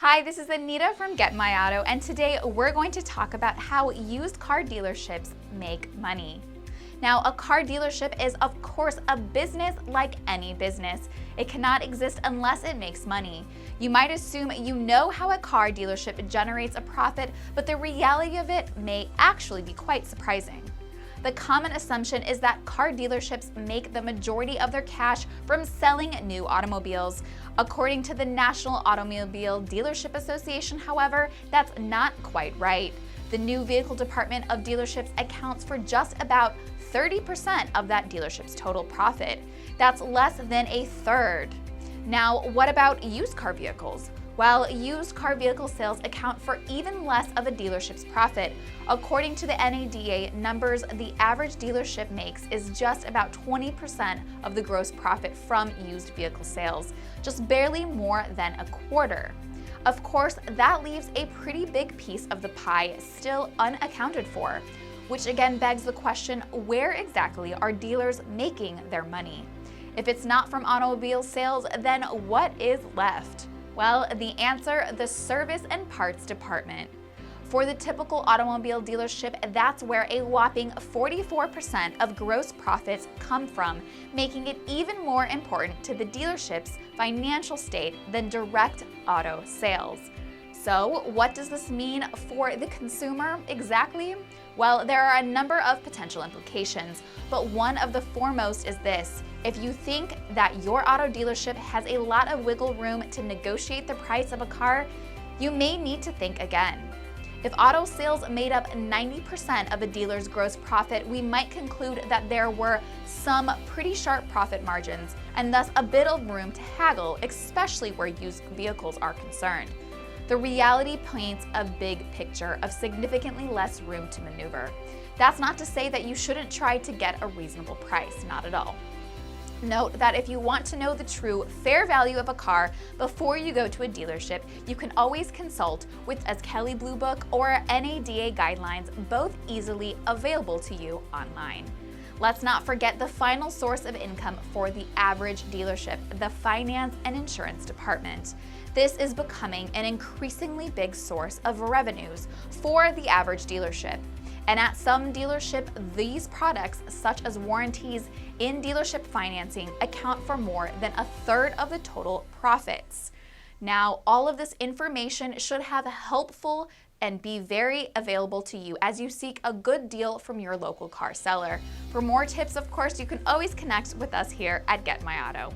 Hi, this is Anita from Get My Auto, and today we're going to talk about how used car dealerships make money. Now, a car dealership is, of course, a business like any business. It cannot exist unless it makes money. You might assume you know how a car dealership generates a profit, but the reality of it may actually be quite surprising. The common assumption is that car dealerships make the majority of their cash from selling new automobiles. According to the National Automobile Dealership Association, however, that's not quite right. The new vehicle department of dealerships accounts for just about 30% of that dealership's total profit. That's less than a third. Now, what about used car vehicles? Well, used car vehicle sales account for even less of a dealership's profit. According to the NADA numbers, the average dealership makes is just about 20% of the gross profit from used vehicle sales, just barely more than a quarter. Of course, that leaves a pretty big piece of the pie still unaccounted for, which again begs the question, where exactly are dealers making their money? If it's not from automobile sales, then what is left? Well, the answer, the service and parts department. For the typical automobile dealership, that's where a whopping 44% of gross profits come from, making it even more important to the dealership's financial state than direct auto sales. So, what does this mean for the consumer exactly? Well, there are a number of potential implications, but one of the foremost is this. If you think that your auto dealership has a lot of wiggle room to negotiate the price of a car, you may need to think again. If auto sales made up 90% of a dealer's gross profit, we might conclude that there were some pretty sharp profit margins and thus a bit of room to haggle, especially where used vehicles are concerned. The reality paints a big picture of significantly less room to maneuver. That's not to say that you shouldn't try to get a reasonable price, not at all. Note that if you want to know the true fair value of a car before you go to a dealership, you can always consult with a Kelley Blue Book or NADA guidelines, both easily available to you online. Let's not forget the final source of income for the average dealership, the finance and insurance department. This is becoming an increasingly big source of revenues for the average dealership. And at some dealership, these products, such as warranties in dealership financing, account for more than a third of the total profits. Now, all of this information should have helpful and be very available to you as you seek a good deal from your local car seller. For more tips, of course, you can always connect with us here at Get My Auto.